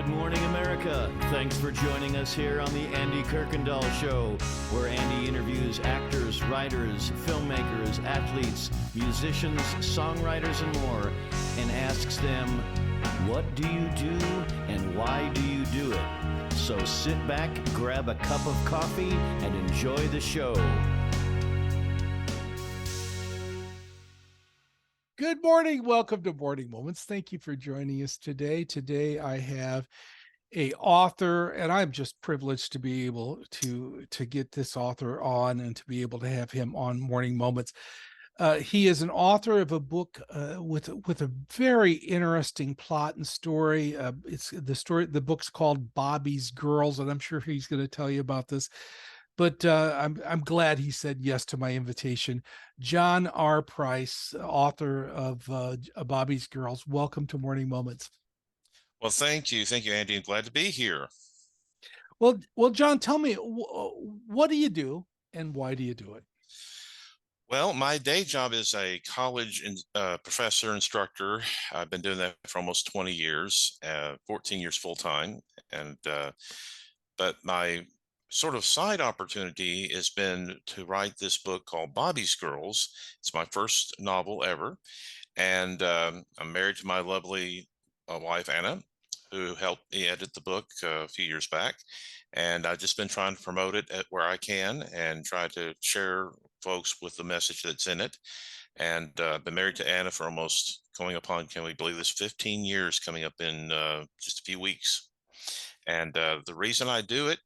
Good morning, America. Thanks for joining us here on the Andy Kirkendall Show, where Andy interviews actors, writers, filmmakers, athletes, musicians, songwriters, and more, and asks them, what do you do and why do you do it? So sit back, grab a cup of coffee, and enjoy the show. Good morning. Welcome to Morning Moments. Thank you for joining us today. Today I have a author, and I'm just privileged to be able to get this author on and to be able to have him on Morning Moments. He is an author of a book with a very interesting plot and story. It's the story. The book's called Bobby's Girls, and I'm sure he's going to tell you about this. But I'm glad he said yes to my invitation. John R. Price, author of Bobby's Girls. Welcome to Morning Moments. Well, thank you, Andy. I'm glad to be here. Well, John, tell me, what do you do and why do you do it? Well, my day job is a college professor, instructor. I've been doing that for almost 20 years, 14 years full time. But my sort of side opportunity has been to write this book called Bobby's Girls. It's my first novel ever. And I'm married to my lovely wife, Anna, who helped me edit the book a few years back. And I've just been trying to promote it where I can and try to share folks with the message that's in it. And been married to Anna for almost going upon, can we believe this, 15 years coming up in just a few weeks. And the reason I do it,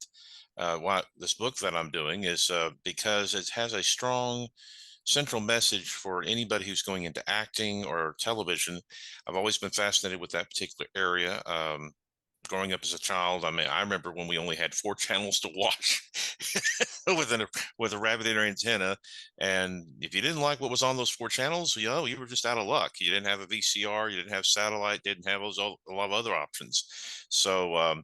why this book that I'm doing is because it has a strong central message for anybody who's going into acting or television. I've always been fascinated with that particular area. Growing up as a child, I mean, I remember when we only had 4 channels to watch with a rabbit ear antenna, and if you didn't like what was on those 4 channels, you were just out of luck. You didn't have a VCR, you didn't have satellite, didn't have a lot of other options. So,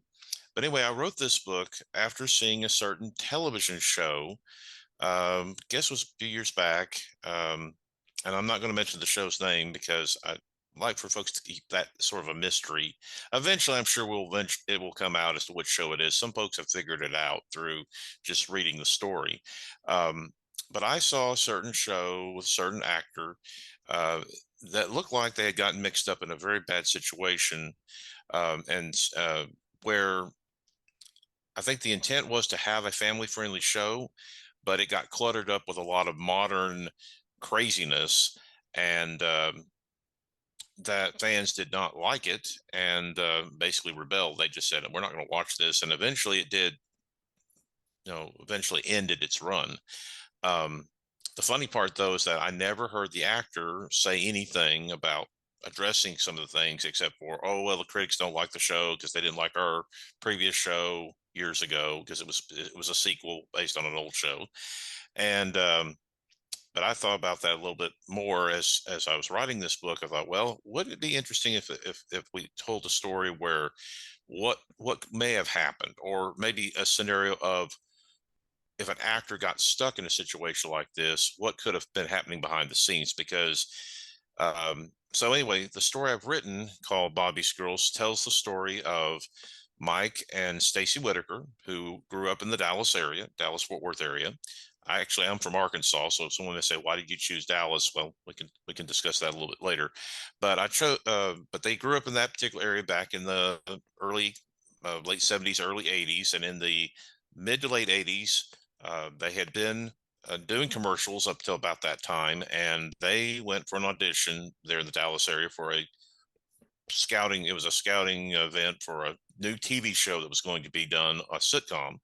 but anyway, I wrote this book after seeing a certain television show. Guess it was a few years back, and I'm not going to mention the show's name because I like for folks to keep that sort of a mystery. Eventually, I'm sure it will come out as to which show it is. Some folks have figured it out through just reading the story. Um, but I saw a certain show with a certain actor that looked like they had gotten mixed up in a very bad situation, and where I think the intent was to have a family-friendly show, but it got cluttered up with a lot of modern craziness, and that fans did not like it and basically rebelled. They just said, we're not going to watch this. And eventually it did, eventually ended its run. The funny part, though, is that I never heard the actor say anything about addressing some of the things except for, oh, well, the critics don't like the show because they didn't like our previous show years ago because it was a sequel based on an old show. And but I thought about that a little bit more as I was writing this book. I thought, well, wouldn't it be interesting if we told a story where what may have happened, or maybe a scenario of if an actor got stuck in a situation like this, what could have been happening behind the scenes? Because so anyway, the story I've written called Bobby's Girls tells the story of Mike and Stacy Whitaker, who grew up in the Dallas Fort Worth area. I'm from Arkansas, so if someone may say, "Why did you choose Dallas?" Well, we can discuss that a little bit later. But but they grew up in that particular area back in the late '70s, early '80s, and in the mid to late '80s, they had been doing commercials up till about that time, and they went for an audition there in the Dallas area for a scouting. It was a scouting event for a new TV show that was going to be done, a sitcom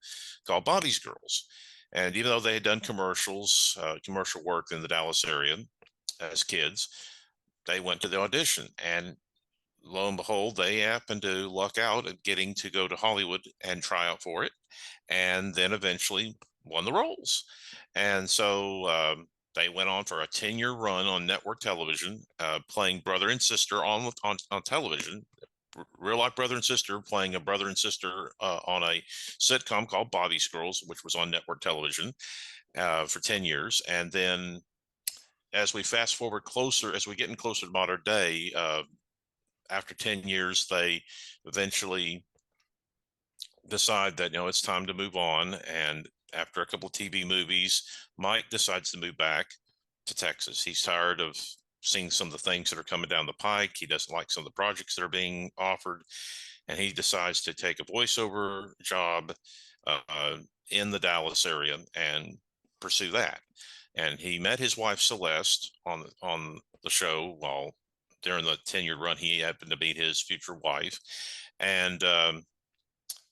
called Bobby's Girls. And even though they had done commercial work in the Dallas area as kids, they went to the audition, and lo and behold, they happened to luck out at getting to go to Hollywood and try out for it, and then eventually won the roles. And so they went on for a 10-year run on network television, playing brother and sister on television, real life brother and sister playing a brother and sister on a sitcom called Bobby's Girls, which was on network television for 10 years. And then as we fast forward closer, as we get in closer to modern day, after 10 years, they eventually decide that, it's time to move on. And after a couple of TV movies, Mike decides to move back to Texas. He's tired of seeing some of the things that are coming down the pike. He doesn't like some of the projects that are being offered, and he decides to take a voiceover job uh, in the Dallas area and pursue that. And he met his wife Celeste on the show while during the 10-year run. He happened to meet his future wife, and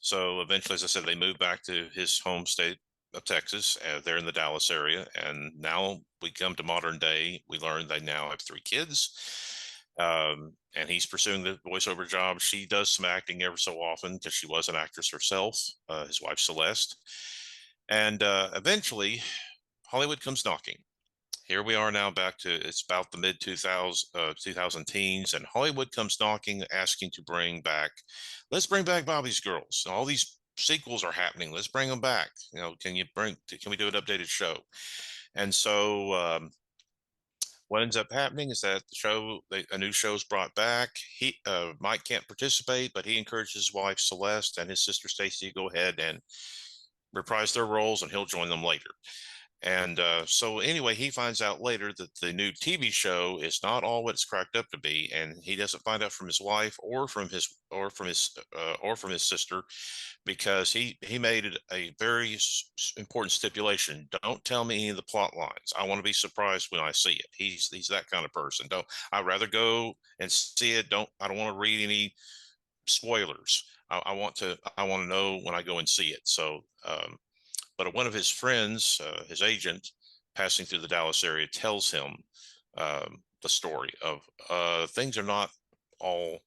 so eventually, as I said, they moved back to his home state of Texas. They're in the Dallas area, and now we come to modern day. We learn they now have 3 kids, and he's pursuing the voiceover job. She does some acting ever so often because she was an actress herself. His wife Celeste, and eventually, Hollywood comes knocking. Here we are now back to it's about the mid 2000 teens, and Hollywood comes knocking, asking to let's bring back Bobby's Girls. All these sequels are happening. Let's bring them back. Can we do an updated show? And so what ends up happening is that a new show is brought back. Mike can't participate, but he encourages his wife Celeste and his sister Stacy to go ahead and reprise their roles, and he'll join them later. And so anyway, he finds out later that the new TV show is not all what it's cracked up to be, and he doesn't find out from his wife or from his sister, because he made it a very important stipulation. Don't tell me any of the plot lines. I want to be surprised when I see it. He's that kind of person. I'd rather go and see it. I don't want to read any spoilers. I want to know when I go and see it. So but one of his friends, his agent, passing through the Dallas area, tells him the story of things are not all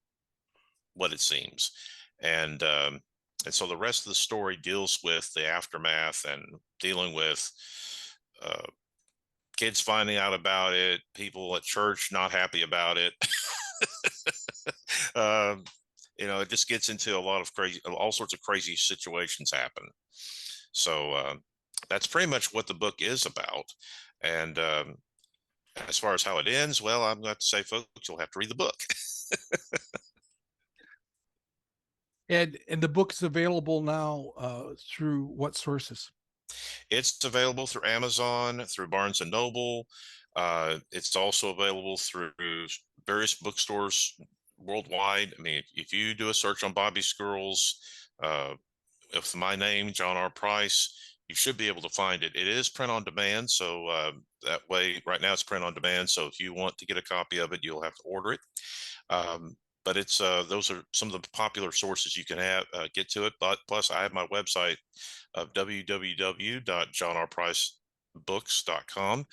what it seems, and so the rest of the story deals with the aftermath and dealing with kids finding out about it, people at church not happy about it. It just gets into all sorts of crazy situations happen. So that's pretty much what the book is about. And as far as how it ends, well, I'm going to say, folks, you'll have to read the book. And the book is available now through what sources? It's available through Amazon, through Barnes and Noble. It's also available through various bookstores worldwide. I mean, if you do a search on Bobby's Girls, with my name, John R. Price, you should be able to find it. It is print on demand, so that way, right now it's print on demand. So if you want to get a copy of it, you'll have to order it. But it's those are some of the popular sources you can get to it. But plus, I have my website of www.johnrpricebooks.com,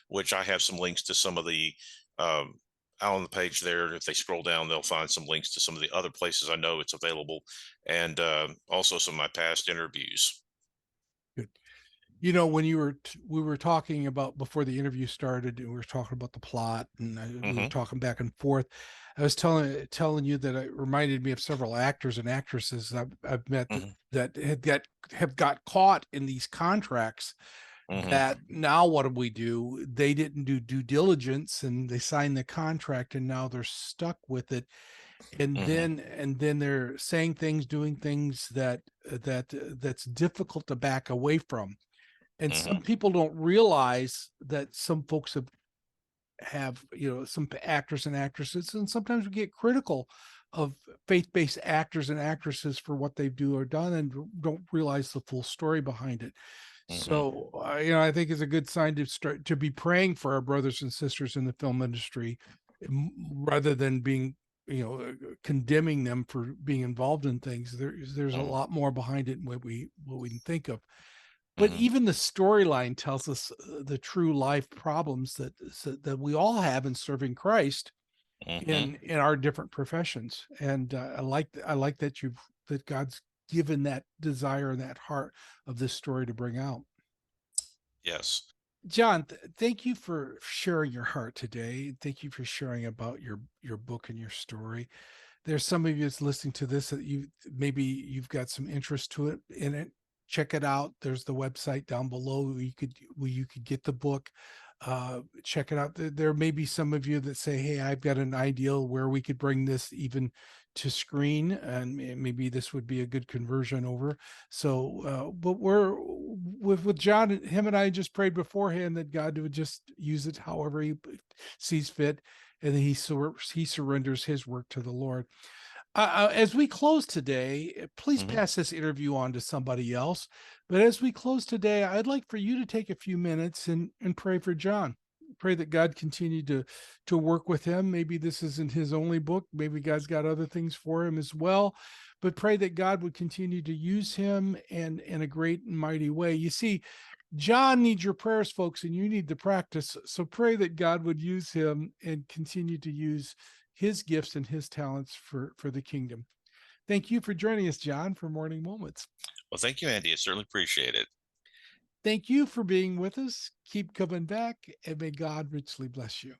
which I have some links to some of the out on the page there. If they scroll down, they'll find some links to some of the other places I know it's available, and also some of my past interviews. Good. When we were talking about before the interview started, and we were talking about the plot, and we were talking back and forth. I was telling you that it reminded me of several actors and actresses I've met that have got caught in these contracts. That now what do? They didn't do due diligence, and they signed the contract, and now they're stuck with it. And then they're saying things, doing things that's difficult to back away from. And some people don't realize that some folks have some actors and actresses, and sometimes we get critical of faith-based actors and actresses for what they do or done, and don't realize the full story behind it. So, I think it's a good sign to start to be praying for our brothers and sisters in the film industry, rather than being, condemning them for being involved in things. There's a lot more behind it than what we can think of. But even the storyline tells us the true life problems that we all have in serving Christ in our different professions. And I like that God's given that desire and that heart of this story to bring out. Yes. John, thank you for sharing your heart today. Thank you for sharing about your book and your story. There's some of you that's listening to this that you've got some interest in it. Check it out. There's the website down below where you could get the book. Check it out. There may be some of you that say, hey, I've got an idea where we could bring this even to screen, and maybe this would be a good conversion over. So, but we're with John, him and I just prayed beforehand that God would just use it however he sees fit, and then he surrenders his work to the Lord. As we close today, please Mhm. pass this interview on to somebody else. But as we close today, I'd like for you to take a few minutes and pray for John. Pray that God continue to work with him. Maybe this isn't his only book. Maybe God's got other things for him as well. But pray that God would continue to use him in a great and mighty way. You see, John needs your prayers, folks, and you need the practice. So pray that God would use him and continue to use his gifts and his talents for the kingdom. Thank you for joining us, John, for Morning Moments. Well, thank you, Andy. I certainly appreciate it. Thank you for being with us. Keep coming back, and may God richly bless you.